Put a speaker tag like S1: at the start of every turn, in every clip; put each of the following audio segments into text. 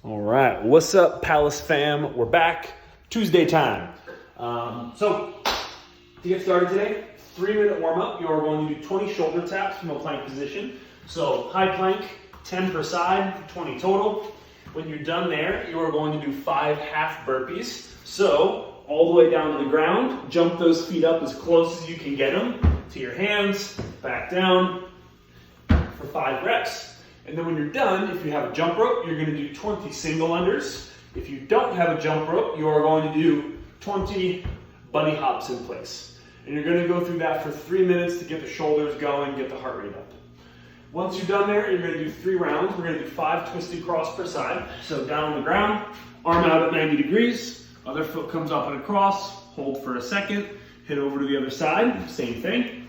S1: All right, what's up, Palace fam? We're back, Tuesday time. So, to get started today, 3-minute warm-up. You are going to do 20 shoulder taps from a plank position. So, high plank, 10 per side, 20 total. When you're done there, you are going to do 5 half burpees. So, all the way down to the ground, jump those feet up as close as you can get them to your hands, back down for 5 reps. And then when you're done, if you have a jump rope, you're going to do 20 single unders. If you don't have a jump rope, you are going to do 20 bunny hops in place. And you're going to go through that for 3 minutes to get the shoulders going, get the heart rate up. Once you're done there, you're going to do 3 rounds. We're going to do 5 twisted cross per side. So down on the ground, arm out at 90 degrees, other foot comes up and across, hold for a second, hit over to the other side, same thing.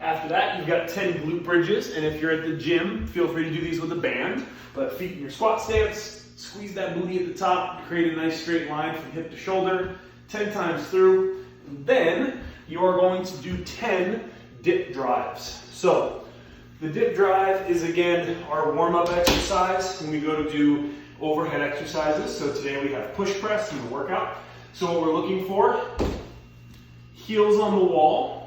S1: After that, you've got 10 glute bridges, and if you're at the gym, feel free to do these with a band, but feet in your squat stance, squeeze that booty at the top, create a nice straight line from hip to shoulder, 10 times through. And then you are going to do 10 dip drives. So the dip drive is, again, our warm-up exercise when we go to do overhead exercises. So today we have push press in the workout. So what we're looking for, heels on the wall,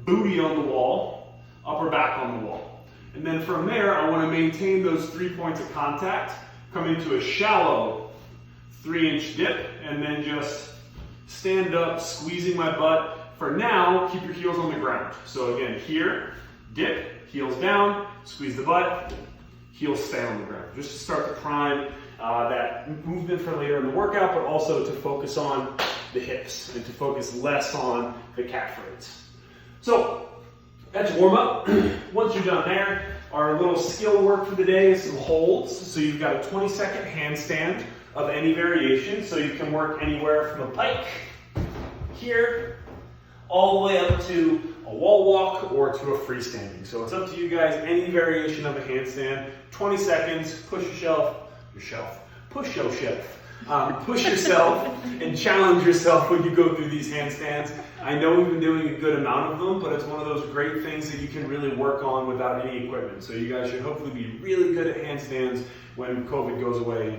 S1: booty on the wall, upper back on the wall. And then from there, I want to maintain those 3 points of contact, come into a shallow 3-inch dip, and then just stand up, squeezing my butt. For now, keep your heels on the ground. So again, here, dip, heels down, squeeze the butt, heels stay on the ground. Just to start to prime that movement for later in the workout, but also to focus on the hips and to focus less on the calf raises. So that's warm up. Once you're done there, our little skill work for the day is some holds. So you've got a 20-second handstand of any variation. So you can work anywhere from a pike here all the way up to a wall walk or to a freestanding. So it's up to you guys, any variation of a handstand. 20 seconds, push yourself, push yourself and challenge yourself when you go through these handstands. I know we've been doing a good amount of them, but it's one of those great things that you can really work on without any equipment. So you guys should hopefully be really good at handstands when COVID goes away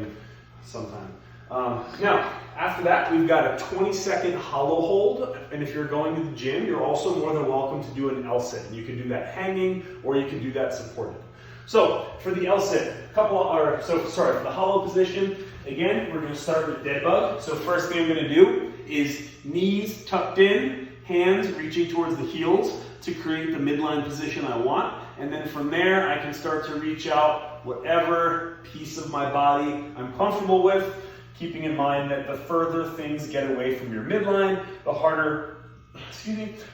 S1: sometime. Now, after that, we've got a 20-second hollow hold. And if you're going to the gym, you're also more than welcome to do an L-sit. You can do that hanging or you can do that supported. So for the L-sit, for the hollow position, again, we're going to start with dead bug. So first thing I'm going to do is knees tucked in, hands reaching towards the heels to create the midline position I want. And then from there, I can start to reach out whatever piece of my body I'm comfortable with, keeping in mind that the further things get away from your midline, the harder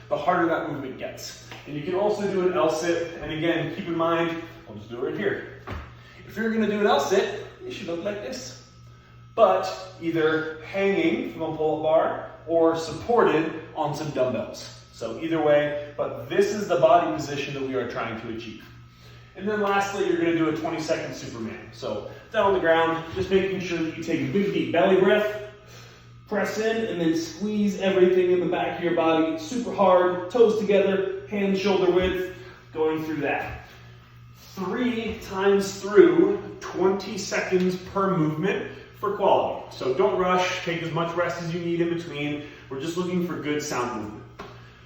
S1: that movement gets. And you can also do an L-sit. And again, keep in mind, I'll just do it right here. If you're going to do an L-sit, it should look like this. But either hanging from a pull-up bar or supported on some dumbbells. So either way, but this is the body position that we are trying to achieve. And then lastly, you're going to do a 20-second Superman. So down on the ground, just making sure that you take a big deep belly breath, press in, and then squeeze everything in the back of your body super hard, toes together, hands shoulder width, going through that. 3 times through, 20 seconds per movement for quality. So don't rush, take as much rest as you need in between. We're just looking for good sound movement.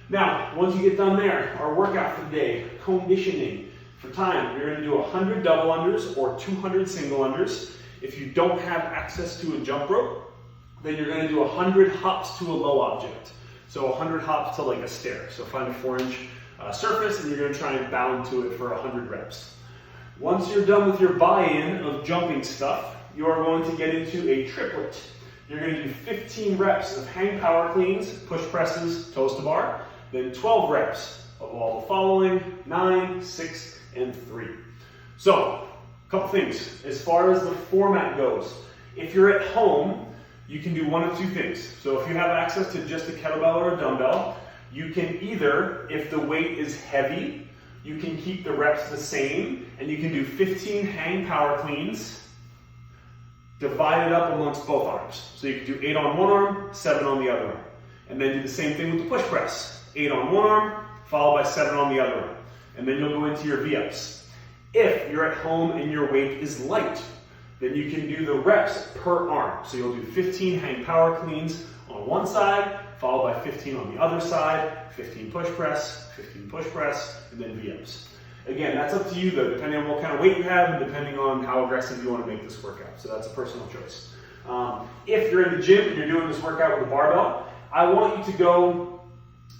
S1: Now, once you get done there, our workout for the day, conditioning. For time, you're going to do 100 double unders or 200 single unders. If you don't have access to a jump rope, then you're going to do 100 hops to a low object. So 100 hops to like a stair. So find a 4-inch surface and you're going to try and bound to it for 100 reps. Once you're done with your buy-in of jumping stuff, you are going to get into a triplet. You're going to do 15 reps of hang power cleans, push presses, toes to bar, then 12 reps of all the following, 9, 6, and 3. So, a couple things. As far as the format goes, if you're at home, you can do one of 2 things. So if you have access to just a kettlebell or a dumbbell, you can either, if the weight is heavy, you can keep the reps the same, and you can do 15 hang power cleans, divided up amongst both arms. So you can do 8 on one arm, 7 on the other arm. And then do the same thing with the push press. 8 on one arm, followed by 7 on the other arm. And then you'll go into your V-ups. If you're at home and your weight is light, Then you can do the reps per arm. So you'll do 15 hang power cleans on one side, followed by 15 on the other side, 15 push press, and then V-ups. Again, that's up to you though, depending on what kind of weight you have and depending on how aggressive you want to make this workout. So that's a personal choice. If you're in the gym and you're doing this workout with a barbell, I want you to go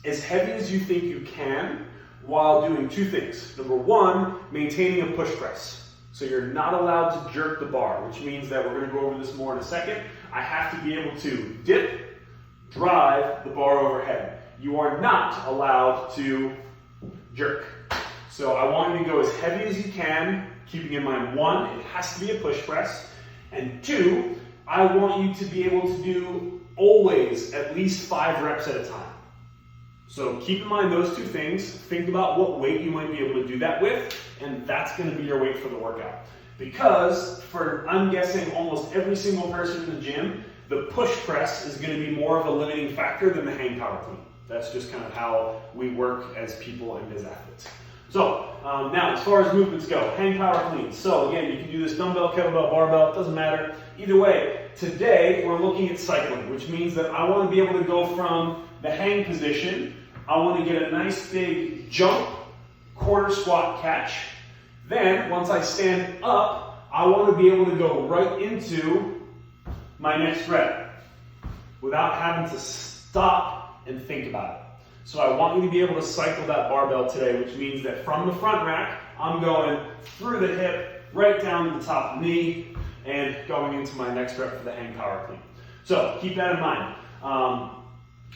S1: as heavy as you think you can while doing two things. Number one, maintaining a push press. So you're not allowed to jerk the bar, which means that we're going to go over this more in a second. I have to be able to dip, drive the bar overhead. You are not allowed to jerk. So I want you to go as heavy as you can, keeping in mind, one, it has to be a push press, and two, I want you to be able to do always at least 5 reps at a time. So keep in mind those two things. Think about what weight you might be able to do that with, and that's going to be your weight for the workout. Because for, I'm guessing, almost every single person in the gym, the push press is going to be more of a limiting factor than the hang power clean. That's just kind of how we work as people and as athletes. So now as far as movements go, hang power cleans. So again, you can do this dumbbell, kettlebell, barbell, it doesn't matter. Either way, today we're looking at cycling, which means that I want to be able to go from the hang position, I want to get a nice big jump, quarter squat catch. Then once I stand up, I want to be able to go right into my next rep without having to stop and think about it. So I want you to be able to cycle that barbell today, which means that from the front rack, I'm going through the hip, right down to the top of the knee, and going into my next rep for the hang power clean. So keep that in mind.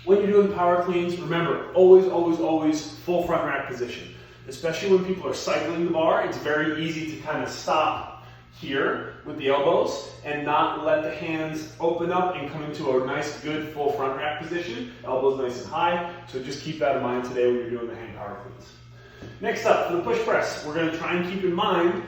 S1: When you're doing power cleans, remember, always, always, always full front rack position. Especially when people are cycling the bar, it's very easy to kind of stop here with the elbows and not let the hands open up and come into a nice, good, full front rack position. Elbows nice and high, so just keep that in mind today when you're doing the hang power cleans. Next up, for the push press, we're going to try and keep in mind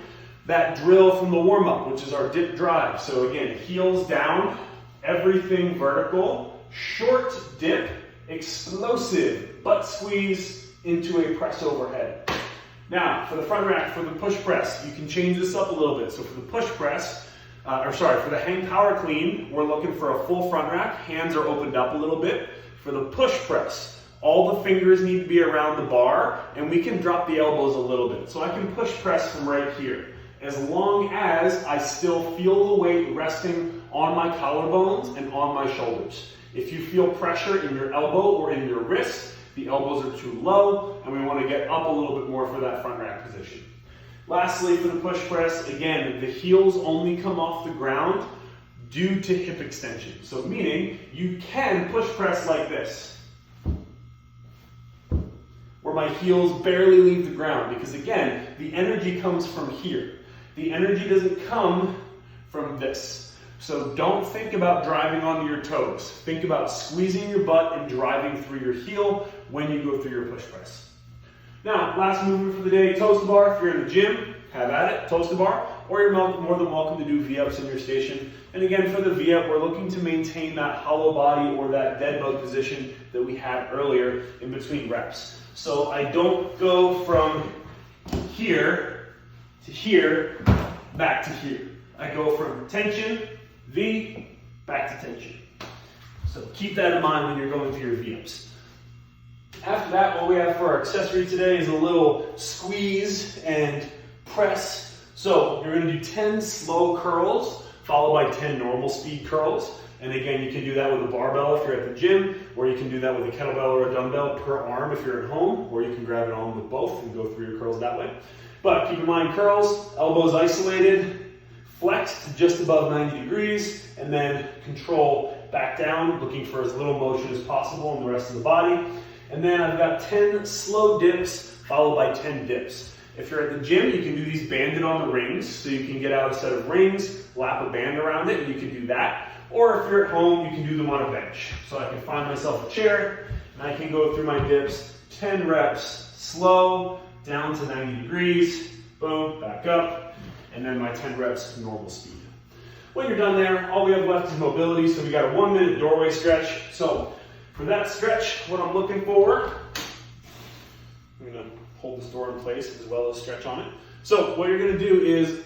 S1: that drill from the warm-up, which is our dip drive. So again, heels down, everything vertical, short dip, explosive butt squeeze into a press overhead. Now, for the front rack, for the push press, you can change this up a little bit. So for the push press, for the hang power clean, we're looking for a full front rack. Hands are opened up a little bit. For the push press, all the fingers need to be around the bar, and we can drop the elbows a little bit. So I can push press from right here, as long as I still feel the weight resting on my collarbones and on my shoulders. If you feel pressure in your elbow or in your wrist, the elbows are too low, and we want to get up a little bit more for that front rack position. Lastly, for the push press, again, the heels only come off the ground due to hip extension. So meaning, you can push press like this, where my heels barely leave the ground, because again, the energy comes from here. The energy doesn't come from this. So don't think about driving onto your toes. Think about squeezing your butt and driving through your heel when you go through your push press. Now, last movement for the day, toes to bar. If you're in the gym, have at it, toes to bar, or you're more than welcome to do V-ups in your station. And again, for the V-up, we're looking to maintain that hollow body or that dead bug position that we had earlier in between reps. So I don't go from here to here, back to here. I go from tension, V, back to tension. So keep that in mind when you're going through your V-ups. After that, what we have for our accessory today is a little squeeze and press. So you're going to do 10 slow curls, followed by 10 normal speed curls. And again, you can do that with a barbell if you're at the gym, or you can do that with a kettlebell or a dumbbell per arm if you're at home, or you can grab it on with both and go through your curls that way. But keep in mind, curls, elbows isolated, flex to just above 90 degrees, and then control back down, looking for as little motion as possible in the rest of the body. And then I've got 10 slow dips, followed by 10 dips. If you're at the gym, you can do these banded on the rings, so you can get out a set of rings, lap a band around it, and you can do that. Or if you're at home, you can do them on a bench. So I can find myself a chair, and I can go through my dips, 10 reps, slow, down to 90 degrees, boom, back up, and then my 10 reps normal speed. When you're done there, all we have left is mobility, so we got a 1-minute doorway stretch. So for that stretch, what I'm looking for, I'm gonna hold this door in place as well as stretch on it. So what you're gonna do is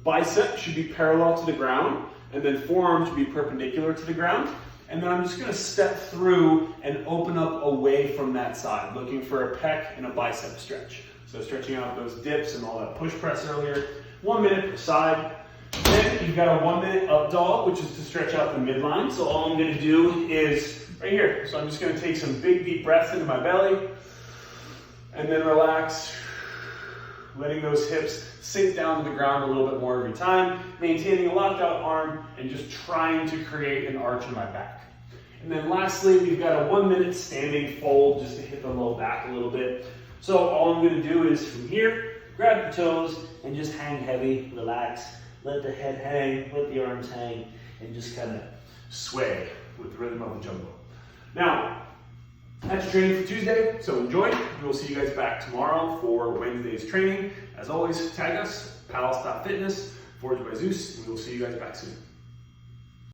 S1: bicep should be parallel to the ground, and then forearm should be perpendicular to the ground. And then I'm just gonna step through and open up away from that side, looking for a pec and a bicep stretch. So stretching out those dips and all that push press earlier. 1 minute per side. Then you've got a 1 minute up dog, which is to stretch out the midline. So all I'm gonna do is right here. So I'm just gonna take some big deep breaths into my belly and then relax, letting those hips sink down to the ground a little bit more every time, maintaining a locked out arm and just trying to create an arch in my back. And then lastly, we've got a 1 minute standing fold just to hit the low back a little bit. So all I'm gonna do is from here, grab your toes and just hang heavy, relax, let the head hang, let the arms hang, and just kind of sway with the rhythm of the jungle. Now, that's training for Tuesday, so enjoy. We'll see you guys back tomorrow for Wednesday's training. As always, tag us, palace.fitness, Forged by Zeus, and we'll see you guys back soon.